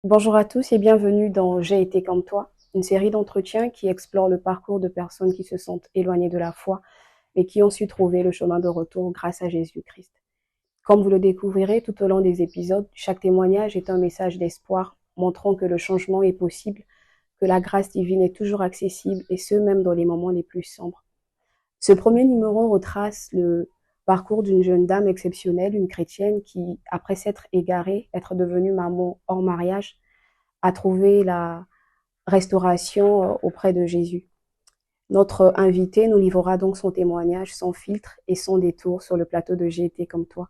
Bonjour à tous et bienvenue dans J'ai été comme toi, une série d'entretiens qui explore le parcours de personnes qui se sentent éloignées de la foi, mais qui ont su trouver le chemin de retour grâce à Jésus-Christ. Comme vous le découvrirez tout au long des épisodes, chaque témoignage est un message d'espoir montrant que le changement est possible, que la grâce divine est toujours accessible et ce même dans les moments les plus sombres. Ce premier numéro retrace le parcours d'une jeune dame exceptionnelle, une chrétienne qui, après s'être égarée, être devenue maman hors mariage, a trouvé la restauration auprès de Jésus. Notre invité nous livrera donc son témoignage sans filtre et sans détour sur le plateau de J'ai été comme toi.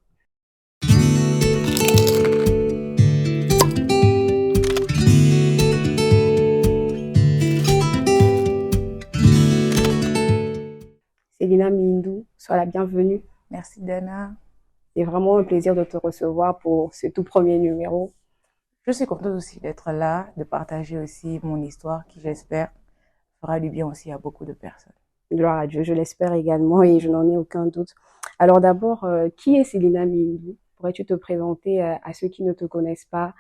Célina Mindou, sois la bienvenue. Merci Dana. C'est vraiment un plaisir de te recevoir pour ce tout premier numéro. Je suis contente aussi d'être là, de partager aussi mon histoire qui, j'espère, fera du bien aussi à beaucoup de personnes. Gloire à Dieu, je l'espère également et je n'en ai aucun doute. Alors d'abord, qui est Célina Mindou? Pourrais-tu te présenter à ceux qui ne te connaissent pas,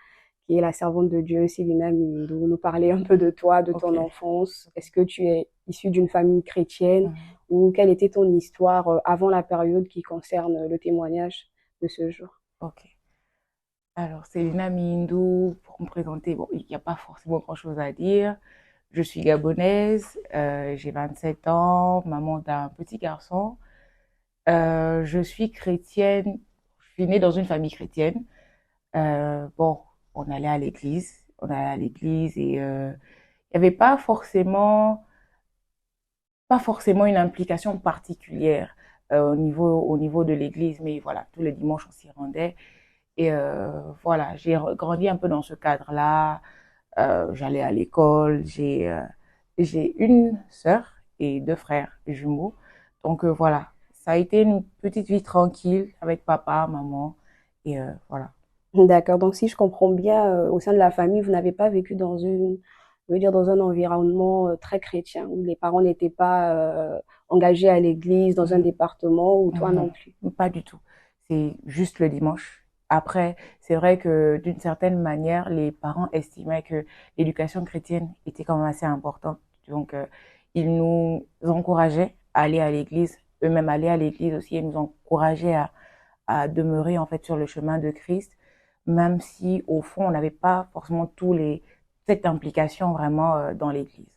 qui est la servante de Dieu, Célina Mindou, nous parler un peu de toi, de Ok. ton enfance? Est-ce que tu es issue d'une famille chrétienne Mhm. ou quelle était ton histoire avant la période qui concerne le témoignage de ce jour? Ok. Alors, Célina Mindou, pour me présenter, bon, il n'y a pas forcément grand-chose à dire. Je suis gabonaise, j'ai 27 ans, maman d'un petit garçon. Je suis chrétienne, je suis née dans une famille chrétienne. Bon, on allait à l'église et il n'y avait pas forcément une implication particulière au niveau de l'église, mais voilà, tous les dimanches on s'y rendait. Et voilà, grandi un peu dans ce cadre-là. J'allais à l'école, j'ai une sœur et deux frères jumeaux. Donc voilà, ça a été une petite vie tranquille avec papa, maman, et voilà. D'accord. Donc, si je comprends bien, au sein de la famille, vous n'avez pas vécu dans je veux dire, dans un environnement très chrétien, où les parents n'étaient pas engagés à l'église, dans un Mhm. département, ou toi non Non, plus. pas du tout. C'est juste le dimanche. Après, c'est vrai que d'une certaine manière, les parents estimaient que l'éducation chrétienne était quand même assez importante. Donc, ils nous encourageaient à aller à l'église, eux-mêmes aller à l'église aussi, et nous encourageaient à demeurer en fait sur le chemin de Christ, même si au fond, on n'avait pas forcément cette implication vraiment dans l'église.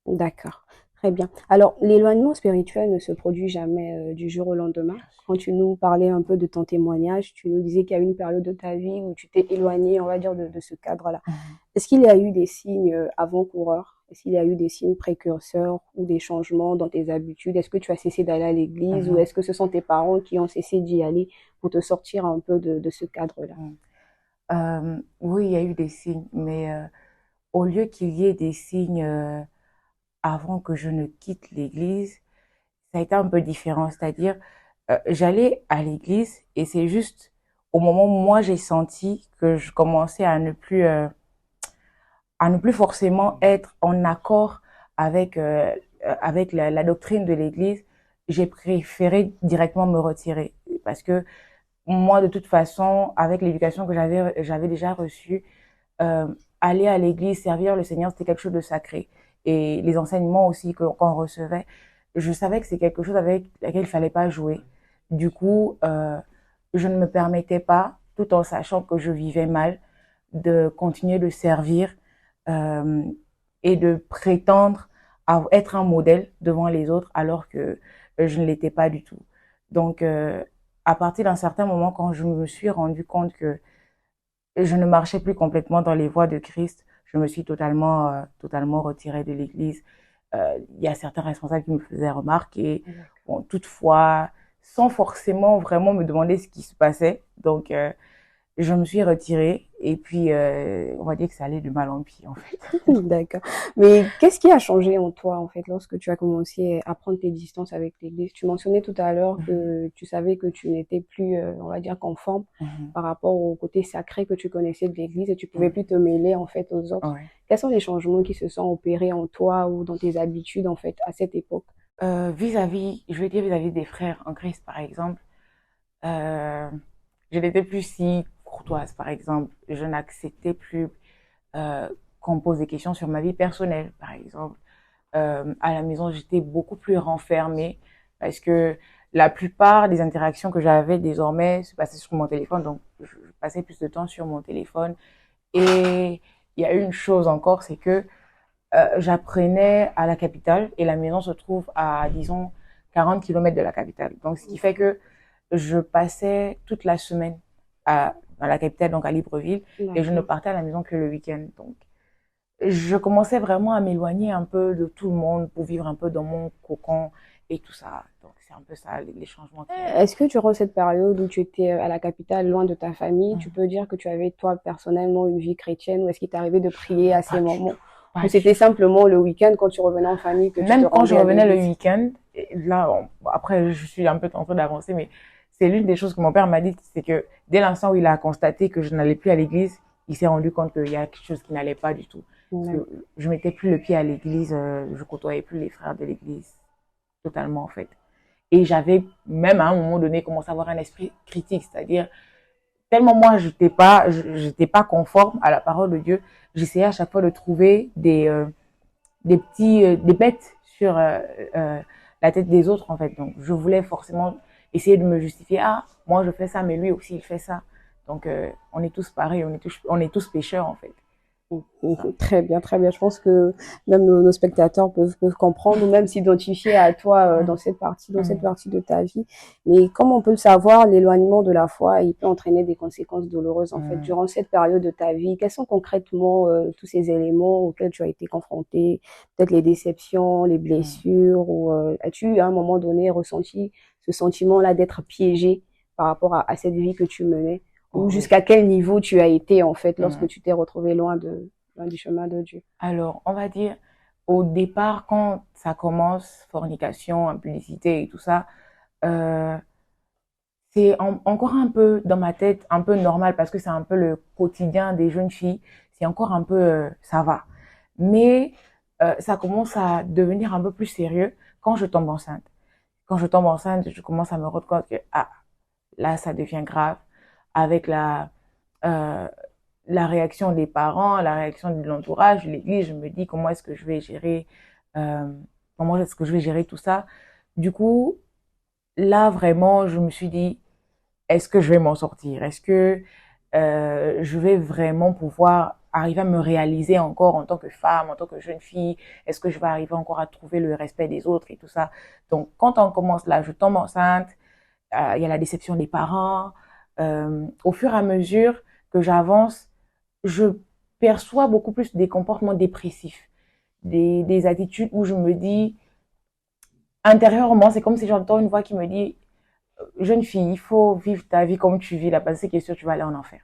D'accord. Très bien. Alors, l'éloignement spirituel ne se produit jamais du jour au lendemain. Bien sûr. Quand tu nous parlais un peu de ton témoignage, tu nous disais qu'il y a eu une période de ta vie où tu t'es éloigné, on va dire, de ce cadre-là. Mhm. Est-ce qu'il y a eu des signes avant-coureurs? Est-ce qu'il y a eu des signes précurseurs ou des changements dans tes habitudes? Est-ce que tu as cessé d'aller à l'église ou Mhm. est-ce que ce sont tes parents qui ont cessé d'y aller pour te sortir un peu de ce cadre-là? Mhm. Oui, il y a eu des signes, mais au lieu qu'il y ait des signes avant que je ne quitte l'église, ça a été un peu différent. C'est-à-dire, j'allais à l'église et c'est juste au moment où moi j'ai senti que je commençais à ne plus forcément être en accord avec avec la doctrine de l'église, j'ai préféré directement me retirer parce que moi de toute façon avec l'éducation que j'avais déjà reçue, euh, aller à l'église, servir le Seigneur, c'était quelque chose de sacré. Et les enseignements aussi qu'on recevait, je savais que c'est quelque chose avec laquelle il fallait pas jouer. Du coup, je ne me permettais pas, tout en sachant que je vivais mal, de continuer de servir euh, et de prétendre à être un modèle devant les autres alors que je ne l'étais pas du tout. Donc, à partir d'un certain moment, quand je me suis rendu compte que je ne marchais plus complètement dans les voies de Christ. Je me suis totalement retirée de l'Église. Il y a certains responsables qui me faisaient remarquer, bon, toutefois, sans forcément vraiment me demander ce qui se passait. Donc, je me suis retirée et puis, on va dire que ça allait de mal en pis, en fait. D'accord. Mais qu'est-ce qui a changé en toi, en fait, lorsque tu as commencé à prendre tes distances avec l'Église? Tu mentionnais tout à l'heure que tu savais que tu n'étais plus, on va dire, conforme par rapport au côté sacré que tu connaissais de l'Église et tu pouvais plus te mêler, en fait, aux autres. Ouais. Quels sont les changements qui se sont opérés en toi ou dans tes habitudes, en fait, à cette époque? Vis-à-vis, je veux dire vis-à-vis des frères en Christ, par exemple, euh, je n'étais plus si courtoise, par exemple. Je n'acceptais plus. qu'on me pose des questions sur ma vie personnelle, par exemple. À la maison, j'étais beaucoup plus renfermée parce que la plupart des interactions que j'avais désormais se passaient sur mon téléphone. Donc, je passais plus de temps sur mon téléphone. Et il y a une chose encore, c'est que j'apprenais à la capitale et la maison se trouve à, disons, 40 kilomètres de la capitale. Donc, ce qui fait que je passais toute la semaine dans la capitale, donc à Libreville, et je ne partais à la maison que le week-end. Donc, je commençais vraiment à m'éloigner un peu de tout le monde pour vivre un peu dans mon cocon et tout ça. Donc, c'est un peu ça, les changements. Est-ce que durant cette période où tu étais à la capitale, loin de ta famille, tu peux dire que tu avais, toi, personnellement, une vie chrétienne, ou est-ce qu'il t'arrivait de prier à ces moments? Ou c'était simplement le week-end quand tu revenais en famille que tu te rendais à l'église? Même quand je revenais le week-end, là, après, je suis un peu en train d'avancer, mais c'est l'une des choses que mon père m'a dit, c'est que dès l'instant où il a constaté que je n'allais plus à l'église, il s'est rendu compte qu'il y a quelque chose qui n'allait pas du tout. Que je mettais plus le pied à l'église, je côtoyais plus les frères de l'église, totalement en fait. Et j'avais même à un moment donné commencé à avoir un esprit critique, c'est-à-dire tellement moi j'étais pas conforme à la parole de Dieu, j'essayais à chaque fois de trouver des bêtes sur la tête des autres en fait. Donc je voulais forcément essayer de me justifier, ah moi je fais ça mais lui aussi il fait ça. Donc on est tous pareils, on est tous pécheurs en fait. Très bien, très bien. Je pense que même nos spectateurs peuvent comprendre ou même s'identifier à toi dans cette partie de ta vie. Mais comme on peut le savoir, l'éloignement de la foi, il peut entraîner des conséquences douloureuses en fait. Durant cette période de ta vie, quels sont concrètement tous ces éléments auxquels tu as été confronté? Peut-être les déceptions, les blessures, ou as-tu à un moment donné ressenti ce sentiment-là d'être piégé par rapport à cette vie que tu menais? Ou jusqu'à quel niveau tu as été, en fait, lorsque tu t'es retrouvé loin du chemin de Dieu? Alors, on va dire, au départ, quand ça commence, fornication, impudicité et tout ça, c'est encore un peu dans ma tête, un peu normal parce que c'est un peu le quotidien des jeunes filles. C'est encore un peu, ça va. Mais ça commence à devenir un peu plus sérieux quand je tombe enceinte. Quand je tombe enceinte, je commence à me rendre compte que, ah, là, ça devient grave avec euh, la réaction des parents, la réaction de l'entourage, de l'église. Je me dis comment est-ce que je vais gérer, comment est-ce que je vais gérer tout ça. Du coup, là vraiment, je me suis dit, est-ce que je vais m'en sortir? Est-ce que je vais vraiment pouvoir arriver à me réaliser encore en tant que femme, en tant que jeune fille? Est-ce que je vais arriver encore à trouver le respect des autres et tout ça? Donc, quand on commence là, je tombe enceinte, il y a la déception des parents. Au fur et à mesure que j'avance, je perçois beaucoup plus des comportements dépressifs, des attitudes où je me dis, intérieurement, c'est comme si j'entends une voix qui me dit, jeune fille, il faut vivre ta vie comme tu vis là, parce que c'est sûr, tu vas aller en enfer.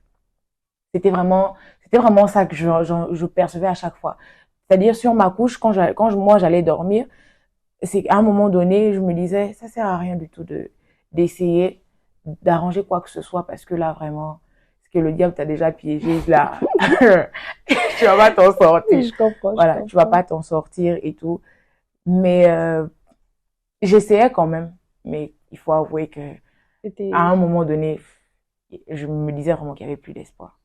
C'était vraiment ça que je percevais à chaque fois. C'est-à-dire, sur ma couche, moi j'allais dormir, c'est à un moment donné, je me disais, ça sert à rien du tout d'essayer d'arranger quoi que ce soit, parce que là, vraiment, ce que le diable t'a déjà piégé, là, tu vas pas t'en sortir. Je comprends. Voilà, tu vas pas t'en sortir et tout. Mais j'essayais quand même. Mais il faut avouer que à un moment donné, je me disais vraiment qu'il y avait plus d'espoir.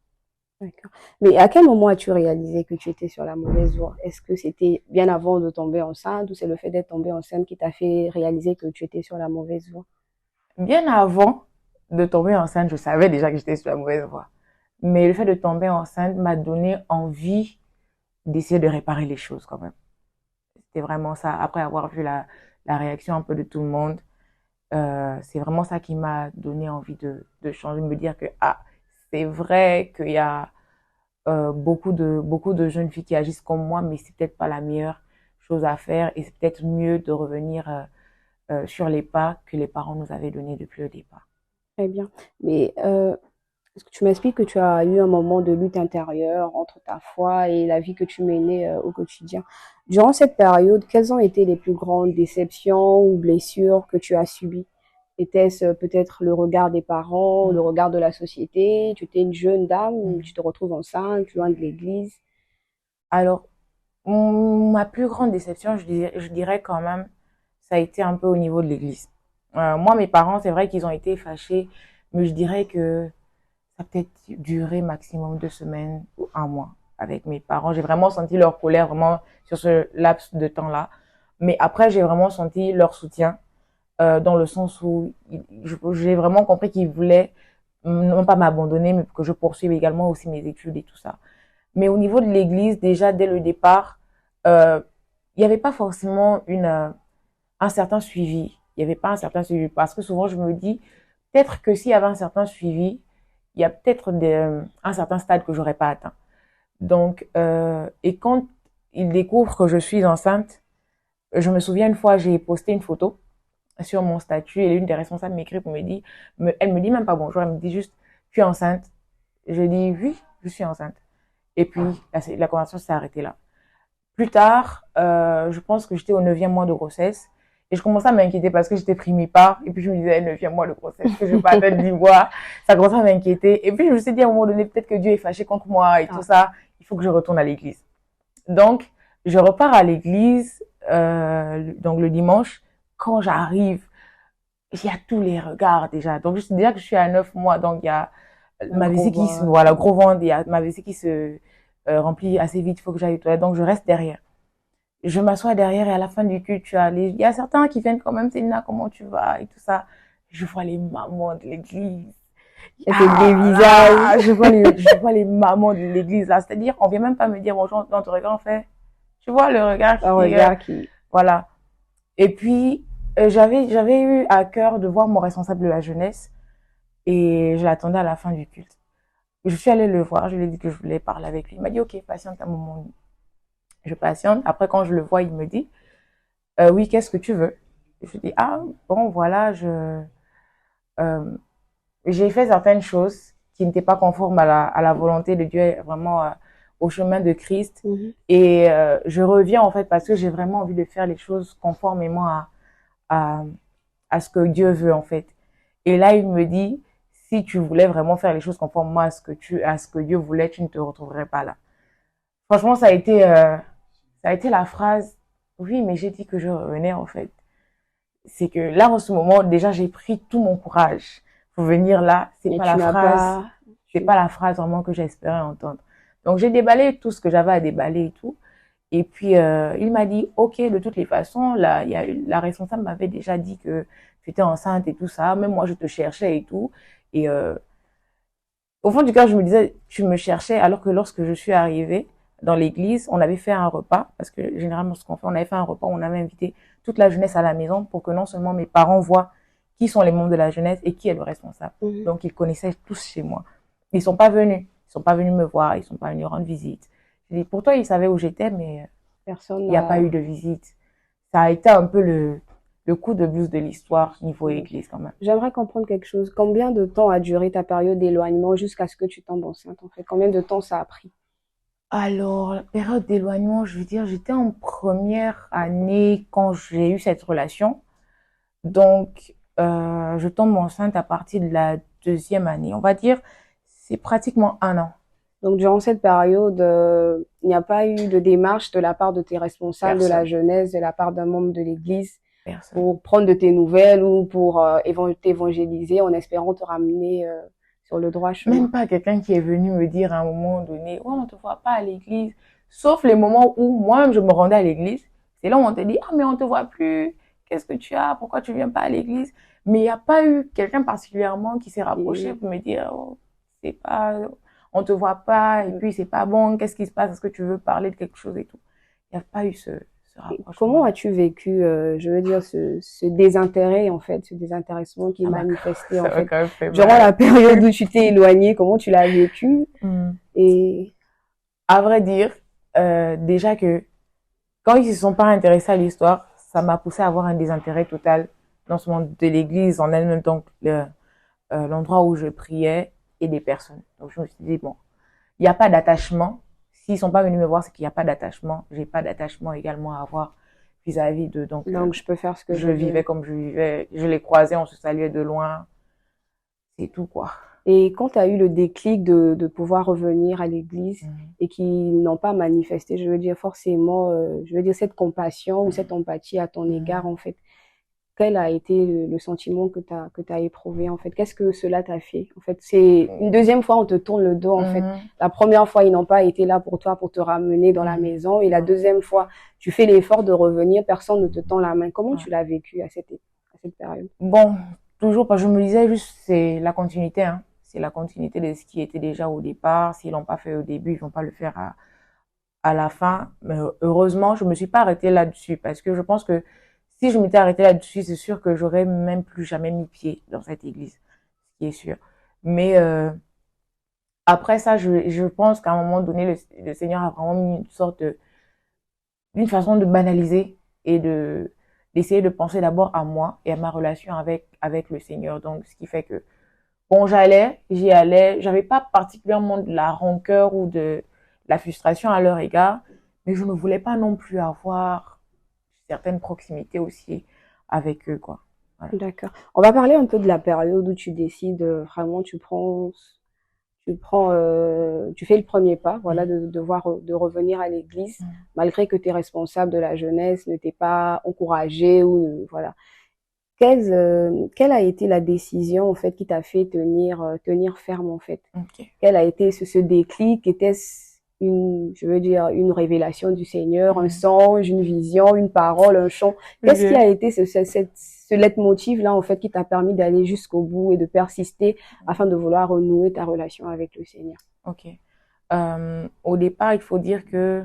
D'accord. Mais à quel moment as-tu réalisé que tu étais sur la mauvaise voie? Est-ce que c'était bien avant de tomber enceinte ou c'est le fait d'être tombée enceinte qui t'a fait réaliser que tu étais sur la mauvaise voie? Bien avant de tomber enceinte, je savais déjà que j'étais sur la mauvaise voie. Mais le fait de tomber enceinte m'a donné envie d'essayer de réparer les choses quand même. C'était vraiment ça. Après avoir vu la réaction un peu de tout le monde, c'est vraiment ça qui m'a donné envie de changer, de me dire que ah, c'est vrai qu'il y a beaucoup de jeunes filles qui agissent comme moi, mais c'est peut-être pas la meilleure chose à faire et c'est peut-être mieux de revenir sur les pas que les parents nous avaient donnés depuis le départ. Très bien. Mais est-ce que tu m'expliques que tu as eu un moment de lutte intérieure entre ta foi et la vie que tu menais au quotidien. Durant cette période, quelles ont été les plus grandes déceptions ou blessures que tu as subies? Était-ce peut-être le regard des parents, le regard de la société? Tu étais une jeune dame, tu te retrouves enceinte, loin de l'église. Alors, ma plus grande déception, je dirais quand même, ça a été un peu au niveau de l'église. Moi, mes parents, c'est vrai qu'ils ont été fâchés, mais je dirais que ça a peut-être duré maximum 2 semaines ou un mois. avec mes parents. J'ai vraiment senti leur colère vraiment sur ce laps de temps-là. Mais après, j'ai vraiment senti leur soutien dans le sens où j'ai vraiment compris qu'ils voulaient non pas m'abandonner, mais que je poursuive également aussi mes études et tout ça. Mais au niveau de l'église, déjà dès le départ, il n'y avait pas forcément un certain suivi. Il n'y avait pas un certain suivi parce que souvent je me dis peut-être que s'il y avait un certain suivi, il y a peut-être un certain stade que j'aurais pas atteint. Donc, et quand ils découvrent que je suis enceinte, je me souviens une fois, j'ai posté une photo sur mon statut et l'une des responsables m'écrit pour me dire, elle me dit même pas bonjour, elle me dit juste, tu es enceinte? Je dis oui, je suis enceinte. Et puis, la conversation s'est arrêtée là. Plus tard, je pense que j'étais au 9e mois de grossesse et je commençais à m'inquiéter parce que j'étais pris mi-part et puis je me disais 9e mois de grossesse, que je vais pas atteindre 10 mois. Ça commençait à m'inquiéter. Et puis je me suis dit à un moment donné, peut-être que Dieu est fâché contre moi et tout ça. Il faut que je retourne à l'église. Donc, je repars à l'église, donc le dimanche. Quand j'arrive, il y a tous les regards déjà. Donc, déjà que je suis à 9 mois, donc il y a ma vessie qui se, voilà, gros ventre, il y a ma vessie qui se remplit assez vite, il faut que j'aille aux toilettes. Donc, je reste derrière. Je m'assois derrière et à la fin du culte, il y a certains qui viennent quand même, Céline, comment tu vas et tout ça. Je vois les mamans de l'église. Et des visages. Je vois les mamans de l'église là. C'est-à-dire, on vient même pas me dire bonjour dans ton regard, en fait. Tu vois le regard qui, voilà. Et puis, j'avais eu à cœur de voir mon responsable de la jeunesse et je l'attendais à la fin du culte. Je suis allée le voir, je lui ai dit que je voulais parler avec lui. Il m'a dit, ok, patiente un moment. Je patiente. Après, quand je le vois, il me dit, oui, qu'est-ce que tu veux? Je dis, ah, bon, voilà, j'ai fait certaines choses qui n'étaient pas conformes à la volonté de Dieu, vraiment au chemin de Christ. Et je reviens, en fait, parce que j'ai vraiment envie de faire les choses conformément à ce que Dieu veut, en fait. Et là, il me dit, si tu voulais vraiment faire les choses conformément à ce que Dieu voulait, tu ne te retrouverais pas là. Franchement, ça a été la phrase, oui, mais j'ai dit que je revenais, en fait. C'est que là, en ce moment, déjà, j'ai pris tout mon courage pour venir là. C'est pas la phrase vraiment que j'espérais entendre. Donc, j'ai déballé tout ce que j'avais à déballer et tout. Et puis, il m'a dit, OK, de toutes les façons, là, la responsable m'avait déjà dit que tu étais enceinte et tout ça. Même moi, je te cherchais et tout. Et au fond du cœur, je me disais, tu me cherchais, alors que lorsque je suis arrivée dans l'église, on avait fait un repas, parce que généralement, ce qu'on fait, on avait fait un repas où on avait invité toute la jeunesse à la maison pour que non seulement mes parents voient qui sont les membres de la jeunesse et qui est le responsable. Donc, ils connaissaient tous chez moi. Ils sont pas venus. Ils sont pas venus me voir. Ils sont pas venus rendre visite. Je dis, pourtant, ils savaient où j'étais, mais il n'y a pas eu de visite. Ça a été un peu le coup de blues de l'histoire niveau église quand même. J'aimerais comprendre quelque chose. Combien de temps a duré ta période d'éloignement jusqu'à ce que tu tombes enceinte, en fait? Combien de temps ça a pris? Alors, la période d'éloignement, je veux dire, j'étais en première année quand j'ai eu cette relation. Donc, je tombe enceinte à partir de la 2e année. On va dire, c'est pratiquement 1 an. Donc, durant cette période, il n'y a pas eu de démarche de la part de tes responsables de la jeunesse, de la part d'un membre de l'église pour prendre de tes nouvelles ou pour t'évangéliser en espérant te ramener sur le droit chemin. Même pas quelqu'un qui est venu me dire à un moment donné, ouais, on te voit pas à l'église. Sauf les moments où moi-même je me rendais à l'église. C'est là où on te dit, ah, mais on te voit plus. Qu'est-ce que tu as? Pourquoi tu viens pas à l'église? Mais il n'y a pas eu quelqu'un particulièrement qui s'est rapproché pour me dire, oh, c'est pas, on te voit pas, et puis c'est pas bon, qu'est-ce qui se passe? Est-ce que tu veux parler de quelque chose et tout? Il n'y a pas eu ce rapprochement. Comment as-tu vécu, je veux dire, ce désintérêt, en fait, ce désintéressement qui est manifesté, en fait, durant la période où tu t'es éloignée, comment tu l'as vécu? Et à vrai dire, déjà que quand ils se sont pas intéressés à l'histoire, ça m'a poussé à avoir un désintérêt total, non seulement de l'église en elle-même, donc l'endroit où je priais et des personnes. Donc je me suis dit, bon, il n'y a pas d'attachement. S'ils sont pas venus me voir, c'est qu'il n'y a pas d'attachement. J'ai pas d'attachement également à avoir vis-à-vis d'eux. Donc je peux faire ce que je vivais comme je vivais. Je les croisais, on se saluait de loin. C'est tout, quoi. Et quand tu as eu le déclic de pouvoir revenir à l'église et qu'ils n'ont pas manifesté, je veux dire forcément, je veux dire cette compassion ou cette empathie à ton égard, en fait, quel a été le sentiment que t'as éprouvé, en fait? Qu'est-ce que cela t'a fait? En fait, c'est une deuxième fois, on te tourne le dos, en fait. La première fois, ils n'ont pas été là pour toi, pour te ramener dans la maison. Et la deuxième fois, tu fais l'effort de revenir, personne ne te tend la main. Comment tu l'as vécu à cette période? Bon, toujours, parce que je me disais juste, c'est la continuité, hein. C'est la continuité de ce qui était déjà au départ. S'ils l'ont pas fait au début, ils vont pas le faire à la fin. Mais heureusement, je me suis pas arrêtée là-dessus parce que je pense que si je m'étais arrêtée là-dessus, c'est sûr que j'aurais même plus jamais mis pied dans cette église, ce qui est sûr. Mais après ça, je pense qu'à un moment donné, le Seigneur a vraiment mis une façon de banaliser et d'essayer de penser d'abord à moi et à ma relation avec le Seigneur. Donc, ce qui fait que bon, j'y allais, j'avais pas particulièrement de la rancœur ou de la frustration à leur égard, mais je ne voulais pas non plus avoir certaines proximités aussi avec eux, quoi. Voilà. D'accord. On va parler un peu de la période où tu décides, vraiment, tu fais le premier pas, voilà, de revenir à l'église, malgré que tes responsables de la jeunesse ne t'aient pas encouragé ou, voilà. Quelle a été la décision, en fait, qui t'a fait tenir ferme, en fait? Okay. Quel a été ce déclic? Était-ce une révélation du Seigneur, un songe, une vision, une parole, un chant? Qu'est-ce qui a été ce leitmotiv-là, en fait, qui t'a permis d'aller jusqu'au bout et de persister afin de vouloir renouer ta relation avec le Seigneur? Ok. Au départ, il faut dire que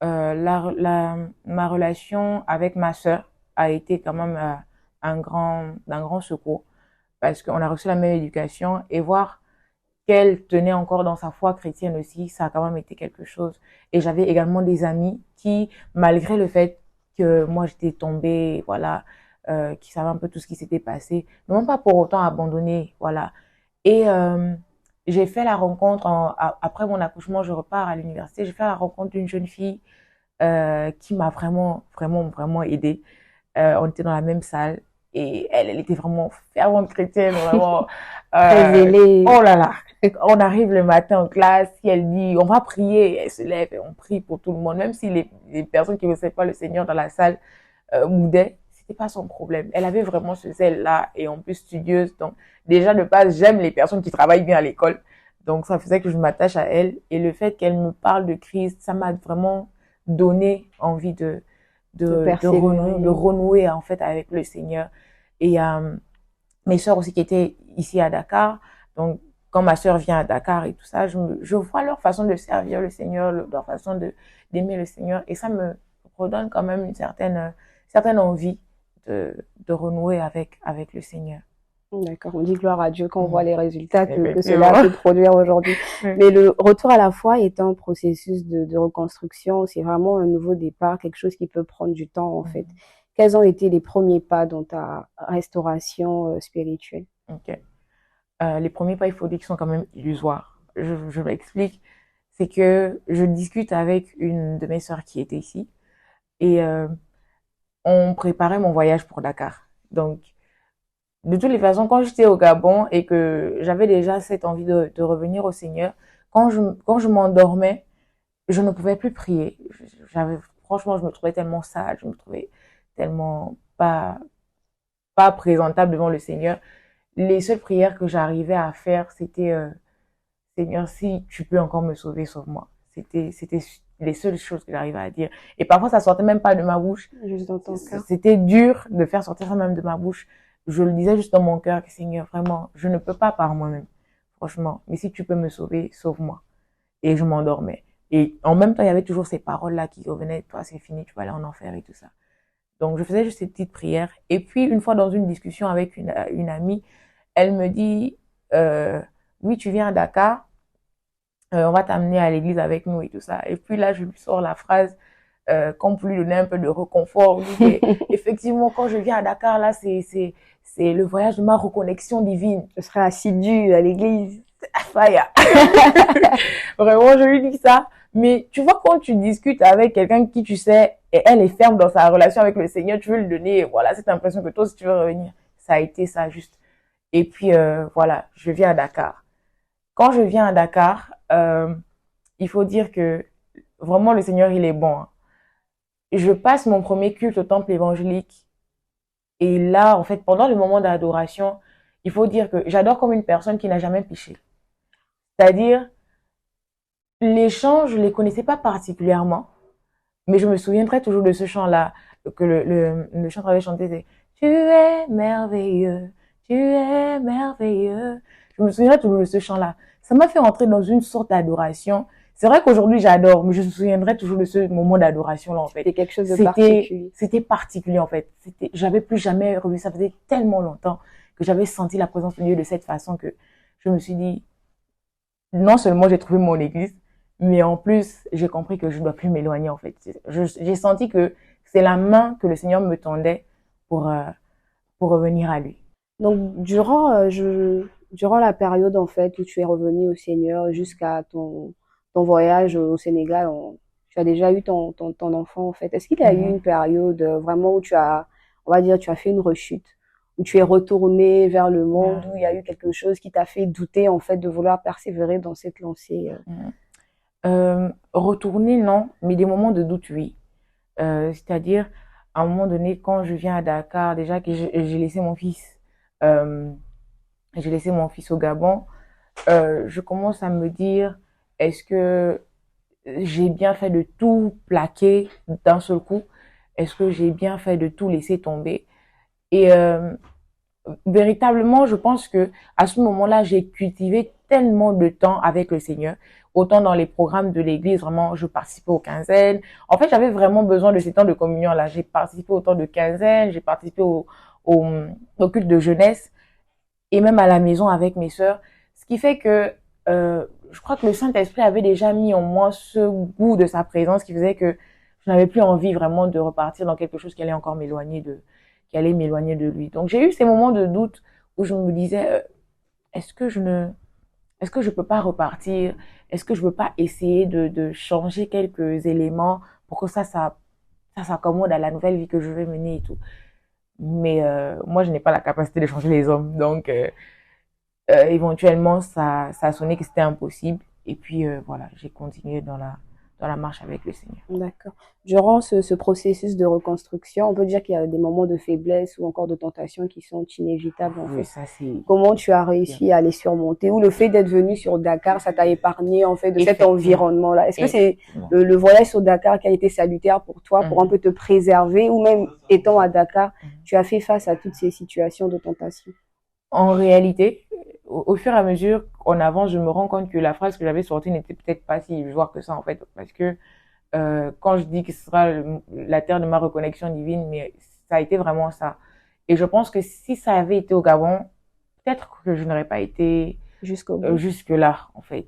ma relation avec ma sœur a été quand même d'un grand secours parce qu'on a reçu la même éducation et voir qu'elle tenait encore dans sa foi chrétienne aussi, ça a quand même été quelque chose. Et j'avais également des amis qui, malgré le fait que moi j'étais tombée, voilà, qui savaient un peu tout ce qui s'était passé, n'ont pas pour autant abandonné, voilà. Et j'ai fait la rencontre, après mon accouchement, je repars à l'université, j'ai fait la rencontre d'une jeune fille qui m'a vraiment aidée. On était dans la même salle et elle était vraiment fervente chrétienne, vraiment. Oh là là, on arrive le matin en classe, si elle dit on va prier, elle se lève et on prie pour tout le monde, même si les personnes qui ne connaissaient pas le Seigneur dans la salle boudaient, c'était pas son problème. Elle avait vraiment ce zèle-là et en plus studieuse, donc déjà de base j'aime les personnes qui travaillent bien à l'école, donc ça faisait que je m'attache à elle et le fait qu'elle me parle de Christ, ça m'a vraiment donné envie de renouer en fait avec le Seigneur. Et mes sœurs aussi qui étaient ici à Dakar, donc quand ma sœur vient à Dakar et tout ça, je vois leur façon de servir le Seigneur, leur façon d'aimer le Seigneur et ça me redonne quand même une certaine envie de renouer avec le Seigneur. D'accord, on dit gloire à Dieu quand on voit les résultats que cela peut produire aujourd'hui. Mais le retour à la foi est un processus de reconstruction, c'est vraiment un nouveau départ, quelque chose qui peut prendre du temps en fait. Quels ont été les premiers pas dans ta restauration spirituelle? Ok. Les premiers pas, il faut dire qu'ils sont quand même illusoires. Je m'explique. C'est que je discute avec une de mes sœurs qui était ici et on préparait mon voyage pour Dakar. Donc, de toutes les façons, quand j'étais au Gabon et que j'avais déjà cette envie de revenir au Seigneur, quand je m'endormais, je ne pouvais plus prier. Franchement, je me trouvais tellement sale, je me trouvais tellement pas présentable devant le Seigneur. Les seules prières que j'arrivais à faire, c'était Seigneur, si tu peux encore me sauver, sauve-moi. C'était les seules choses que j'arrivais à dire. Et parfois, ça sortait même pas de ma bouche. Juste dans ton cœur. C'était dur de faire sortir ça même de ma bouche. Je le disais juste dans mon cœur, Seigneur, vraiment, je ne peux pas par moi-même. Franchement. Mais si tu peux me sauver, sauve-moi. Et je m'endormais. Et en même temps, il y avait toujours ces paroles-là qui revenaient. Toi, c'est fini, tu vas aller en enfer et tout ça. Donc, je faisais juste ces petites prières. Et puis, une fois dans une discussion avec une amie, elle me dit, oui, tu viens à Dakar, on va t'amener à l'église avec nous et tout ça. Et puis là, je lui sors la phrase, comme pour lui donner un peu de réconfort. Effectivement, quand je viens à Dakar, là, c'est le voyage de ma reconnexion divine. Je serai assidue à l'église. Faya. Vraiment, je lui dis ça. Mais tu vois, quand tu discutes avec quelqu'un qui tu sais, et elle est ferme dans sa relation avec le Seigneur, tu veux lui donner, voilà, cette impression que toi, si tu veux revenir, ça a été ça juste. Et puis, voilà, je viens à Dakar. Quand je viens à Dakar, il faut dire que vraiment le Seigneur, il est bon. Hein. Je passe mon premier culte au temple évangélique Et là, en fait, pendant le moment d'adoration, il faut dire que j'adore comme une personne qui n'a jamais péché. C'est-à-dire, les chants, je les connaissais pas particulièrement, mais je me souviendrai toujours de ce chant-là, que le chanteur avait chanté, c'est Tu es merveilleux, tu es merveilleux. Je me souviendrai toujours de ce chant-là. Ça m'a fait entrer dans une sorte d'adoration. C'est vrai qu'aujourd'hui j'adore, mais je me souviendrai toujours de ce moment d'adoration-là, en fait. C'était quelque chose de particulier. C'était particulier, en fait. J'avais plus jamais revu ça. Faisait tellement longtemps que j'avais senti la présence de Dieu de cette façon que je me suis dit, non seulement j'ai trouvé mon église, mais en plus, j'ai compris que je ne dois plus m'éloigner, en fait. J'ai senti que c'est la main que le Seigneur me tendait pour, euh, pour revenir à lui. Donc, durant la période, en fait, où tu es revenu au Seigneur jusqu'à ton voyage au Sénégal, tu as déjà eu ton enfant, en fait. Est-ce qu'il y a eu Mhm. une période vraiment où on va dire, tu as fait une rechute, où tu es retourné vers le monde, où il y a eu quelque chose qui t'a fait douter, en fait, de vouloir persévérer dans cette lancée? Mhm. Retourner, non, mais des moments de doute, oui. C'est-à-dire, à un moment donné, quand je viens à Dakar, déjà que j'ai laissé mon fils, euh, j'ai laissé mon fils au Gabon, je commence à me dire, est-ce que j'ai bien fait de tout plaquer d'un seul coup? Est-ce que j'ai bien fait de tout laisser tomber? Et véritablement, je pense que à ce moment-là, j'ai cultivé tellement de temps avec le Seigneur, autant dans les programmes de l'église, vraiment, je participais aux quinzaines. En fait, j'avais vraiment besoin de ces temps de communion-là. J'ai participé au temps de quinzaine, j'ai participé au, au culte de jeunesse et même à la maison avec mes sœurs. Ce qui fait que je crois que le Saint-Esprit avait déjà mis en moi ce goût de sa présence qui faisait que je n'avais plus envie vraiment de repartir dans quelque chose qui allait encore qui allait m'éloigner de lui. Donc j'ai eu ces moments de doute où je me disais, est-ce que est-ce que je peux pas repartir? Est-ce que je peux pas essayer de changer quelques éléments pour que ça s'accommode à la nouvelle vie que je vais mener et tout. Mais moi, je n'ai pas la capacité de changer les hommes. Donc, éventuellement, ça a sonné que c'était impossible. Et puis, voilà, j'ai continué dans la marche avec le Seigneur. D'accord. Durant ce processus de reconstruction, on peut dire qu'il y a des moments de faiblesse ou encore de tentation qui sont inévitables, en Oui, fait. ça, c'est Comment tu as bien. réussi à les surmonter? Ou le fait d'être venu sur Dakar, ça t'a épargné, en fait, de cet Effectivement. environnement-là? Est-ce que c'est Effectivement. le voyage sur Dakar qui a été salutaire pour toi, pour un Mhm. peu te préserver, ou même étant à Dakar, tu as fait face à toutes ces situations de tentation? En réalité, au fur et à mesure qu'on avance, je me rends compte que la phrase que j'avais sortie n'était peut-être pas si illusoire que ça, en fait. Parce que quand je dis que ce sera la terre de ma reconnexion divine, mais ça a été vraiment ça. Et je pense que si ça avait été au Gabon, peut-être que je n'aurais pas été Jusqu'au bout. jusque-là, en fait.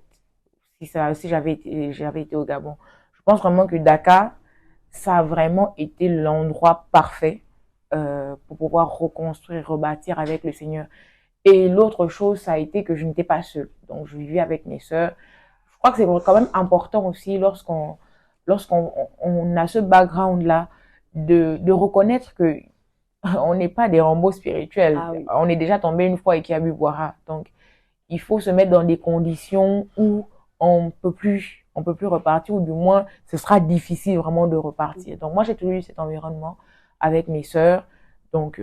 Si j'avais été au Gabon. Je pense vraiment que Dakar, ça a vraiment été l'endroit parfait pour pouvoir reconstruire, rebâtir avec le Seigneur. Et l'autre chose, ça a été que je n'étais pas seule. Donc, je vivais avec mes sœurs. Je crois que c'est quand même important aussi lorsqu'on a ce background-là de reconnaître que on n'est pas des robots spirituels. Ah oui. On est déjà tombé une fois et qui a bu boira. Donc, il faut se mettre dans des conditions où on peut plus repartir, ou du moins, ce sera difficile vraiment de repartir. Donc, moi, j'ai toujours eu cet environnement avec mes sœurs. Donc,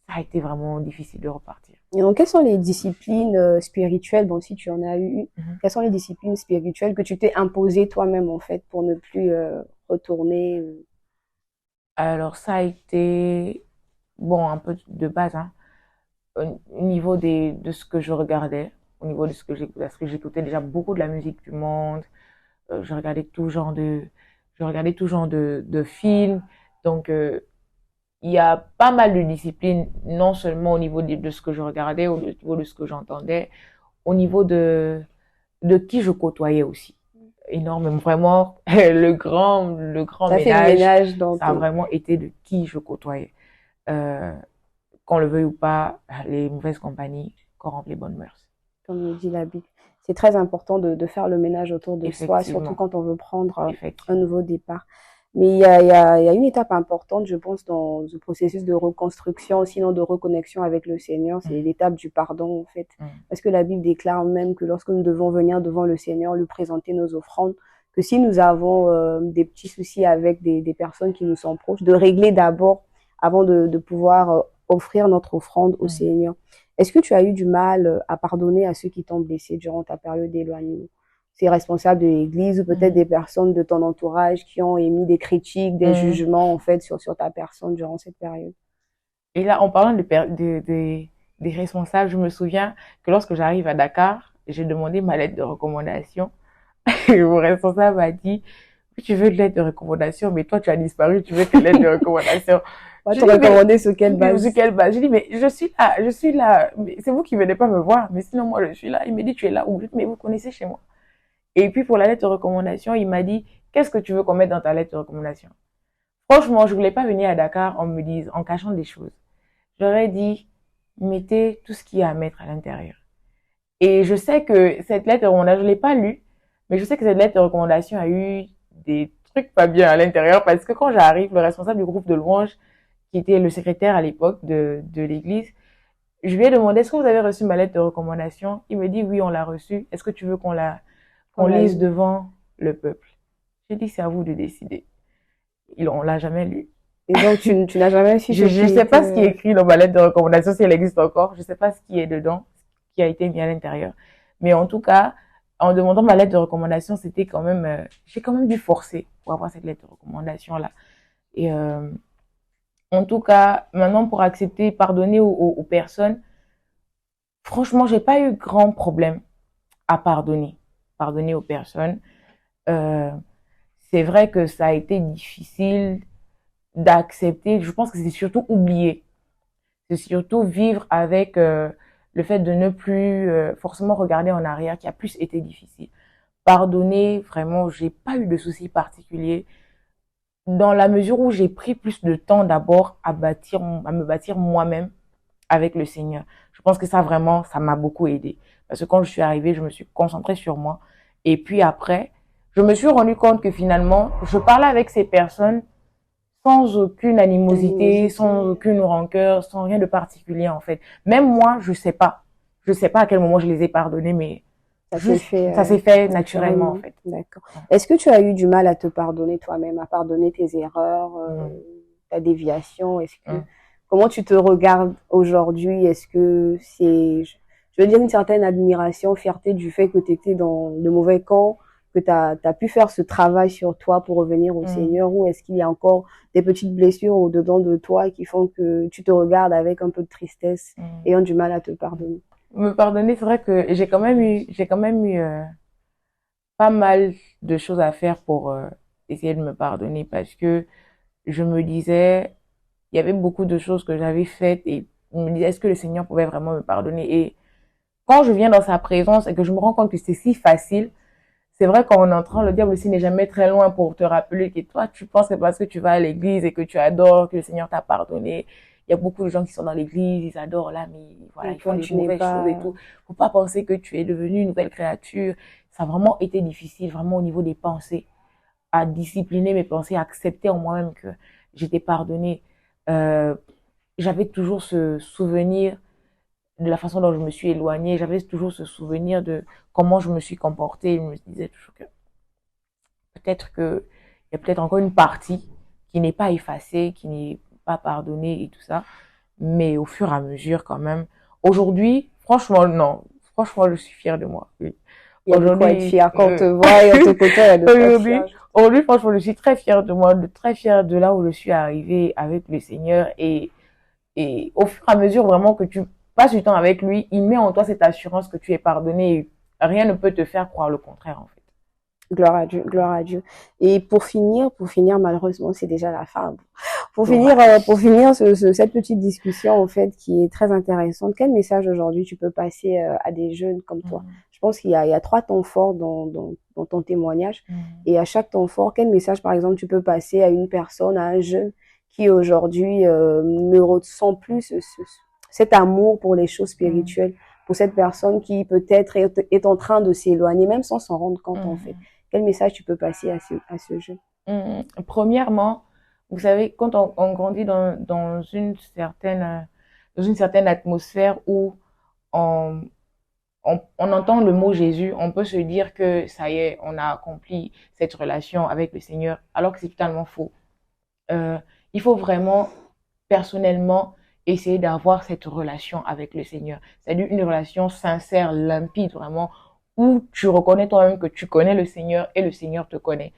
ça a été vraiment difficile de repartir. Et donc, quelles sont les disciplines spirituelles, bon, si tu en as eu, Mhm. quelles sont les disciplines spirituelles que tu t'es imposées toi-même, en fait, pour ne plus retourner? Alors, ça a été, bon, un peu de base, hein, au niveau de ce que je regardais, au niveau de ce que j'écoutais, parce que j'écoutais déjà beaucoup de la musique du monde, je regardais tout genre je regardais tout genre de films, donc il y a pas mal de disciplines, non seulement au niveau de ce que je regardais, au niveau de ce que j'entendais, au niveau de qui je côtoyais aussi. Énormément, vraiment, le grand T'as fait le ménage, ménage dans ça a ton... vraiment été de qui je côtoyais. Euh, qu'on le veuille ou pas, les mauvaises compagnies corrompent les bonnes mœurs. Comme le dit la Bible. C'est très important de faire le ménage autour de soi, surtout Effectivement, quand on veut prendre un effectivement. nouveau départ. Mais il y a une étape importante, je pense, dans ce processus de reconstruction, sinon de reconnexion avec le Seigneur, c'est Mm, l'étape du pardon, en fait. mm, Parce que la Bible déclare même que lorsque nous devons venir devant le Seigneur, lui présenter nos offrandes, que si nous avons des petits soucis avec des personnes qui nous sont proches, de régler d'abord avant de pouvoir offrir notre offrande au Seigneur. Est-ce que tu as eu du mal à pardonner à ceux qui t'ont blessé durant ta période d'éloignement? C'est responsable de l'Église ou peut-être des personnes de ton entourage qui ont émis des critiques, des jugements en fait sur ta personne durant cette période. Et là, en parlant des responsables, je me souviens que lorsque j'arrive à Dakar, j'ai demandé ma lettre de recommandation. Et mon responsable m'a dit, tu veux une lettre de recommandation, mais toi, tu as disparu, tu veux quelle lettre de recommandation? Tu recommandais sur quelle base? Sur quelle base? J'ai dit, mais je suis là, mais c'est vous qui venez pas me voir, mais sinon, moi, je suis là. Il m'a dit, tu es là, ou mais vous connaissez chez moi. Et puis, pour la lettre de recommandation, il m'a dit, qu'est-ce que tu veux qu'on mette dans ta lettre de recommandation? Franchement, je voulais pas venir à Dakar en cachant des choses. J'aurais dit, mettez tout ce qu'il y a à mettre à l'intérieur. Et je sais que cette lettre de recommandation, je l'ai pas lue, mais je sais que cette lettre de recommandation a eu des trucs pas bien à l'intérieur parce que quand j'arrive, le responsable du groupe de louanges, qui était le secrétaire à l'époque de l'église, je lui ai demandé, est-ce que vous avez reçu ma lettre de recommandation? Il me dit, oui, on l'a reçue. Est-ce que tu veux qu'on lise devant le peuple? J'ai dit, c'est à vous de décider. On l'a jamais lu. Et donc, tu n'as jamais su je sais pas ce qui est écrit dans ma lettre de recommandation, si elle existe encore. Je sais pas ce qui est dedans, ce qui a été mis à l'intérieur. Mais en tout cas, en demandant ma lettre de recommandation, c'était quand même, j'ai quand même dû forcer pour avoir cette lettre de recommandation là. Et en tout cas, maintenant pour accepter, pardonner aux personnes, franchement, j'ai pas eu grand problème à pardonner aux personnes. C'est vrai que ça a été difficile d'accepter. Je pense que c'est surtout oublier. C'est surtout vivre avec le fait de ne plus forcément regarder en arrière qui a plus été difficile. Pardonner, vraiment, j'ai pas eu de soucis particuliers dans la mesure où j'ai pris plus de temps d'abord à me bâtir moi-même avec le Seigneur. Je pense que ça vraiment, ça m'a beaucoup aidé. Parce que quand je suis arrivée, je me suis concentrée sur moi. Et puis après, je me suis rendu compte que finalement, je parlais avec ces personnes sans aucune animosité, sans aucune rancœur, sans rien de particulier en fait. Même moi, je sais pas à quel moment je les ai pardonnés, mais ça s'est fait naturellement en fait. D'accord. Est-ce que tu as eu du mal à te pardonner toi-même, à pardonner tes erreurs, ta déviation? Comment tu te regardes aujourd'hui? Est-ce que c'est, je veux dire, une certaine admiration, fierté du fait que tu étais dans le mauvais camp, que tu as pu faire ce travail sur toi pour revenir au Seigneur, ou est-ce qu'il y a encore des petites blessures au-dedans de toi qui font que tu te regardes avec un peu de tristesse et ont du mal à te pardonner? Me pardonner, c'est vrai que j'ai quand même eu pas mal de choses à faire pour essayer de me pardonner parce que je me disais, il y avait beaucoup de choses que j'avais faites et je me disais, est-ce que le Seigneur pouvait vraiment me pardonner? Et quand je viens dans sa présence et que je me rends compte que c'est si facile, c'est vrai qu'en entrant, le diable aussi n'est jamais très loin pour te rappeler que toi, tu penses que parce que tu vas à l'église et que tu adores, que le Seigneur t'a pardonné. Il y a beaucoup de gens qui sont dans l'église, ils adorent là, mais voilà, ils font des mauvaises choses et tout. Faut pas penser que tu es devenu une nouvelle créature. Ça a vraiment été difficile, vraiment au niveau des pensées, à discipliner mes pensées, à accepter en moi-même que j'étais pardonnée. J'avais toujours ce souvenir de la façon dont je me suis éloignée. J'avais toujours ce souvenir de comment je me suis comportée. Je me disais toujours que il y a peut-être encore une partie qui n'est pas effacée, qui n'est pas pardonnée et tout ça. Mais au fur et à mesure, quand même. Aujourd'hui, franchement, non. Franchement, je suis fière de moi. Oui. Il y a de quoi être fière quand on te voit et on te côtoie. Aujourd'hui, franchement, je suis très fière de moi, très fière de là où je suis arrivée avec le Seigneur et au fur et à mesure vraiment que tu passes du temps avec lui, il met en toi cette assurance que tu es pardonné et rien ne peut te faire croire le contraire en fait. Gloire à Dieu, gloire à Dieu. Et pour finir, malheureusement, c'est déjà la fin. Pour finir cette petite discussion en fait qui est très intéressante, quel message aujourd'hui tu peux passer à des jeunes comme toi? Je pense qu'il y a 3 temps forts dans ton témoignage. Et à chaque temps fort, quel message par exemple tu peux passer à une personne, à un jeune qui aujourd'hui ne ressent plus cet amour pour les choses spirituelles, pour cette personne qui peut-être est en train de s'éloigner, même sans s'en rendre compte en fait. Quel message tu peux passer à ce jeune? Premièrement, vous savez, quand on grandit dans une certaine atmosphère où on entend le mot Jésus, on peut se dire que ça y est, on a accompli cette relation avec le Seigneur, alors que c'est totalement faux. Il faut vraiment personnellement essayer d'avoir cette relation avec le Seigneur. C'est-à-dire une relation sincère, limpide, vraiment, où tu reconnais toi-même que tu connais le Seigneur et le Seigneur te connaît.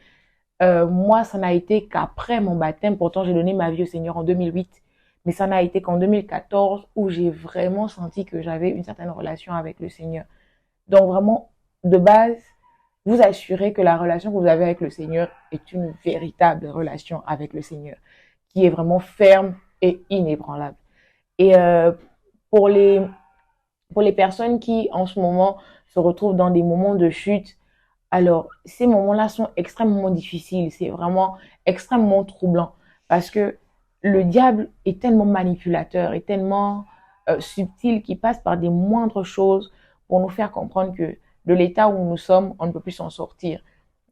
Moi, ça n'a été qu'après mon baptême. Pourtant, j'ai donné ma vie au Seigneur en 2008. Mais ça n'a été qu'en 2014 où j'ai vraiment senti que j'avais une certaine relation avec le Seigneur. Donc vraiment, de base, vous assurez que la relation que vous avez avec le Seigneur est une véritable relation avec le Seigneur, qui est vraiment ferme et inébranlable. Et pour les pour les personnes qui, en ce moment, se retrouvent dans des moments de chute, alors ces moments-là sont extrêmement difficiles. C'est vraiment extrêmement troublant parce que le diable est tellement manipulateur, est tellement subtil qu'il passe par des moindres choses pour nous faire comprendre que de l'état où nous sommes, on ne peut plus s'en sortir.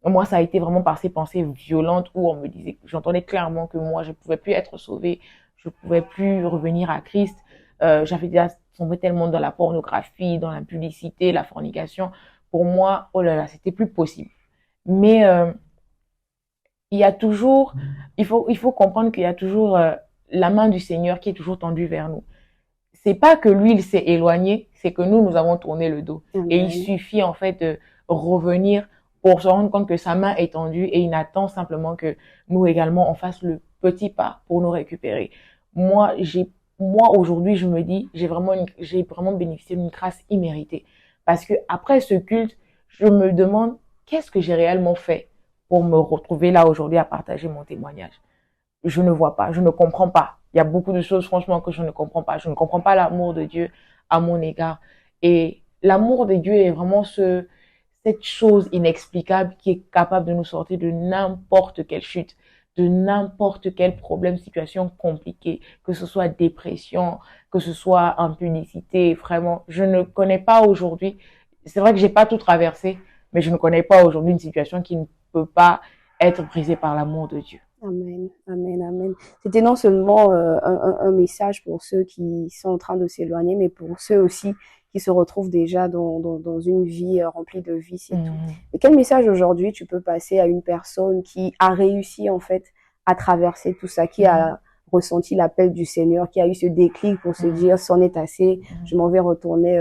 Moi, ça a été vraiment par ces pensées violentes où on me disait, j'entendais clairement que moi, je ne pouvais plus être sauvée, je ne pouvais plus revenir à Christ. J'avais déjà tombé tellement dans la pornographie, dans la publicité, la fornication. Pour moi, oh là là, c'était plus possible. Mais il y a toujours, il faut comprendre qu'il y a toujours la main du Seigneur qui est toujours tendue vers nous. C'est pas que lui, il s'est éloigné, c'est que nous avons tourné le dos. Amen. Et il suffit en fait de revenir pour se rendre compte que sa main est tendue et il attend simplement que nous également on fasse le petit pas pour nous récupérer. Moi, aujourd'hui, je me dis, j'ai vraiment bénéficié d'une grâce imméritée. Parce que après ce culte, je me demande qu'est-ce que j'ai réellement fait pour me retrouver là aujourd'hui à partager mon témoignage. Je ne vois pas, je ne comprends pas. Il y a beaucoup de choses, franchement, que je ne comprends pas. Je ne comprends pas l'amour de Dieu à mon égard. Et l'amour de Dieu est vraiment cette chose inexplicable qui est capable de nous sortir de n'importe quelle chute, de n'importe quel problème, situation compliquée, que ce soit dépression, que ce soit impunicité. Vraiment, je ne connais pas aujourd'hui. C'est vrai que j'ai pas tout traversé, mais je ne connais pas aujourd'hui une situation qui ne peut pas être brisée par l'amour de Dieu. Amen, amen, amen. C'était non seulement un message pour ceux qui sont en train de s'éloigner, mais pour ceux aussi qui se retrouvent déjà dans une vie remplie de vices et tout. Et quel message aujourd'hui tu peux passer à une personne qui a réussi en fait à traverser tout ça, qui a ressenti l'appel du Seigneur, qui a eu ce déclic pour se dire c'en est assez, je m'en vais retourner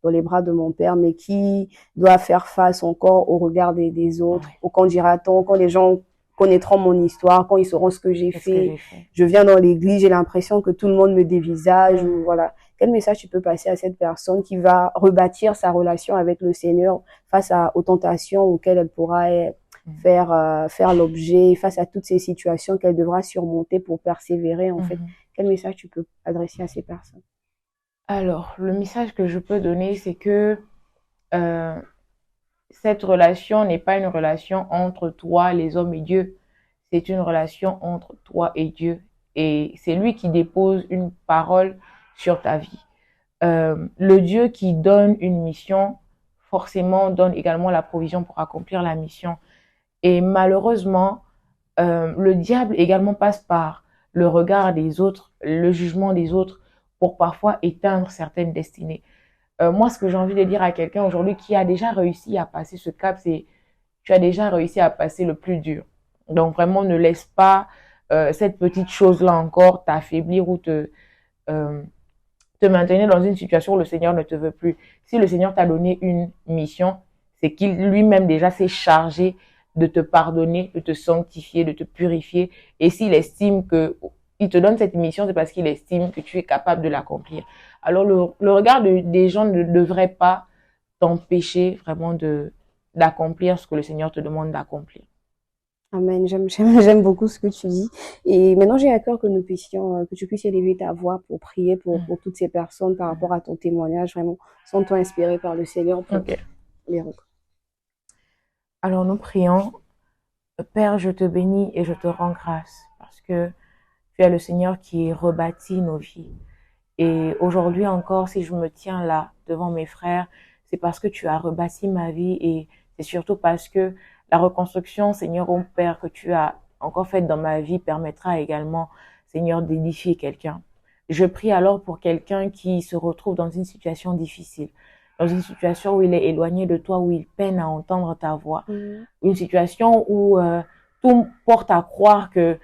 dans les bras de mon père, mais qui doit faire face encore au regard des autres, au quand dira-t-on, quand les gens connaîtront mon histoire, quand ils sauront ce que j'ai fait. Je viens dans l'église, j'ai l'impression que tout le monde me dévisage. Ou voilà. Quel message tu peux passer à cette personne qui va rebâtir sa relation avec le Seigneur face aux tentations auxquelles elle pourra faire l'objet, face à toutes ces situations qu'elle devra surmonter pour persévérer en fait. Quel message tu peux adresser à ces personnes? Alors, le message que je peux donner, c'est que cette relation n'est pas une relation entre toi, les hommes et Dieu. C'est une relation entre toi et Dieu. Et c'est lui qui dépose une parole sur ta vie. Le Dieu qui donne une mission, forcément, donne également la provision pour accomplir la mission. Et malheureusement, le diable également passe par le regard des autres, le jugement des autres, pour parfois éteindre certaines destinées. Moi, ce que j'ai envie de dire à quelqu'un aujourd'hui qui a déjà réussi à passer ce cap, c'est tu as déjà réussi à passer le plus dur. Donc vraiment, ne laisse pas cette petite chose-là encore t'affaiblir ou te maintenir dans une situation où le Seigneur ne te veut plus. Si le Seigneur t'a donné une mission, c'est qu'il lui-même déjà s'est chargé de te pardonner, de te sanctifier, de te purifier. Et s'il estime que il te donne cette mission, c'est parce qu'il estime que tu es capable de l'accomplir. Alors le regard des gens ne devrait pas t'empêcher vraiment d'accomplir ce que le Seigneur te demande d'accomplir. Amen. J'aime beaucoup ce que tu dis. Et maintenant, j'ai à cœur que nous puissions, que tu puisses élever ta voix pour prier pour toutes ces personnes par rapport à ton témoignage. Vraiment, sens-toi inspiré par le Seigneur pour les recommander. Alors, nous prions. Père, je te bénis et je te rends grâce parce que tu es le Seigneur qui rebâtit nos vies. Et aujourd'hui encore, si je me tiens là devant mes frères, c'est parce que tu as rebâti ma vie et c'est surtout parce que la reconstruction, Seigneur, mon Père, que tu as encore faite dans ma vie permettra également, Seigneur, d'édifier quelqu'un. Je prie alors pour quelqu'un qui se retrouve dans une situation difficile, dans une situation où il est éloigné de toi, où il peine à entendre ta voix, une situation où tout porte à croire que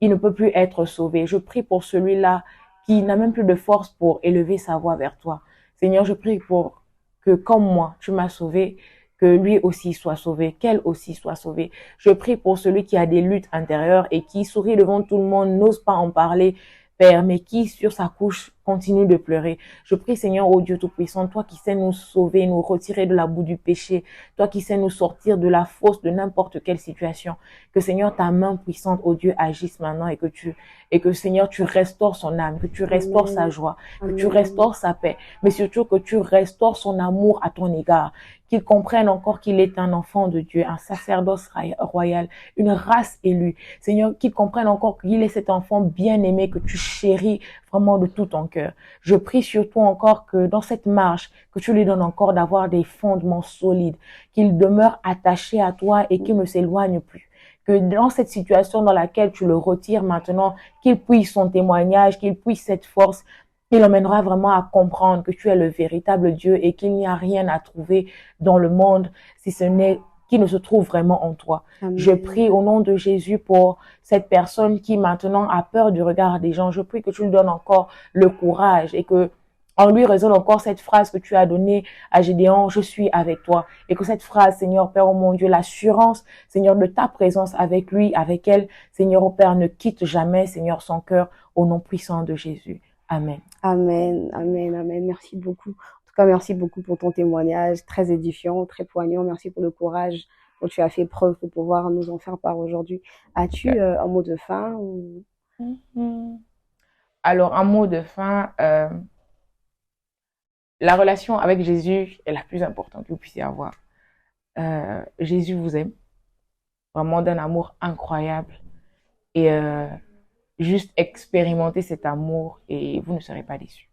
il ne peut plus être sauvé. Je prie pour celui-là qui n'a même plus de force pour élever sa voix vers toi. Seigneur, je prie pour que comme moi, tu m'as sauvé, que lui aussi soit sauvé, qu'elle aussi soit sauvée. Je prie pour celui qui a des luttes intérieures et qui sourit devant tout le monde, n'ose pas en parler, Père, mais qui sur sa couche continue de pleurer. Je prie, Seigneur, ô Dieu Tout-Puissant, toi qui sais nous sauver, nous retirer de la boue du péché, toi qui sais nous sortir de la fosse de n'importe quelle situation, que Seigneur, ta main puissante, ô Dieu, agisse maintenant et que Seigneur, tu restaures son âme, que tu restaures sa Amen. joie, que tu Amen. restaures sa paix, mais surtout que tu restaures son amour à ton égard, qu'il comprenne encore qu'il est un enfant de Dieu, un sacerdoce royal, une race élue. Seigneur, qu'il comprenne encore qu'il est cet enfant bien-aimé que tu chéris vraiment de tout ton cœur. Je prie surtout encore que dans cette marche, que tu lui donnes encore d'avoir des fondements solides, qu'il demeure attaché à toi et qu'il ne s'éloigne plus. Que dans cette situation dans laquelle tu le retires maintenant, qu'il puisse son témoignage, qu'il puisse cette force, il l'emmènera vraiment à comprendre que tu es le véritable Dieu et qu'il n'y a rien à trouver dans le monde si ce n'est qui ne se trouve vraiment en toi. Je Amen. prie au nom de Jésus pour cette personne qui maintenant a peur du regard des gens. Je prie que tu lui donnes encore le courage et que en lui résonne encore cette phrase que tu as donnée à Gédéon, je suis avec toi. Et que cette phrase, Seigneur Père, oh mon Dieu, l'assurance, Seigneur, de ta présence avec lui, avec elle, Seigneur, oh Père, ne quitte jamais, Seigneur, son cœur, au nom puissant de Jésus. Amen. Amen. Amen. Amen. Merci beaucoup. En tout cas, merci beaucoup pour ton témoignage, très édifiant, très poignant. Merci pour le courage dont tu as fait preuve pour pouvoir nous en faire part aujourd'hui. As-tu un mot de fin ou... Alors, un mot de fin, la relation avec Jésus est la plus importante que vous puissiez avoir. Jésus vous aime, vraiment d'un amour incroyable. Et juste expérimenter cet amour et vous ne serez pas déçus.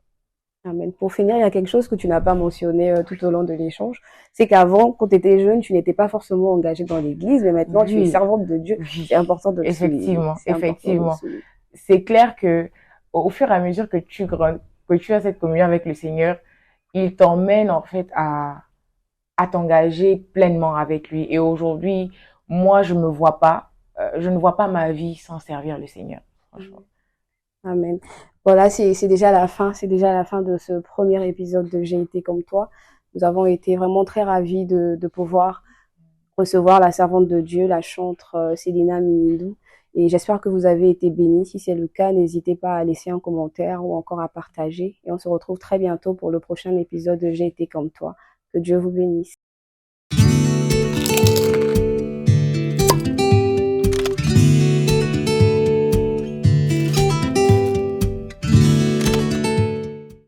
Amen. Pour finir, il y a quelque chose que tu n'as pas mentionné tout au long de l'échange. C'est qu'avant, quand tu étais jeune, tu n'étais pas forcément engagée dans l'église, mais maintenant, tu es Oui, servante de Dieu. oui, C'est important de le souligner. effectivement, C'est important de le effectivement. souligner. C'est clair que au fur et à mesure que tu grandis, que tu as cette communion avec le Seigneur, il t'emmène en fait à t'engager pleinement avec lui. Et aujourd'hui, moi, je ne vois pas ma vie sans servir le Seigneur, franchement. Amen. Voilà, c'est déjà la fin. C'est déjà la fin de ce premier épisode de J'ai été comme toi. Nous avons été vraiment très ravis de pouvoir recevoir la servante de Dieu, la chantre Célina Minindou. Et j'espère que vous avez été bénis. Si c'est le cas, n'hésitez pas à laisser un commentaire ou encore à partager. Et on se retrouve très bientôt pour le prochain épisode de J'ai été comme toi. Que Dieu vous bénisse.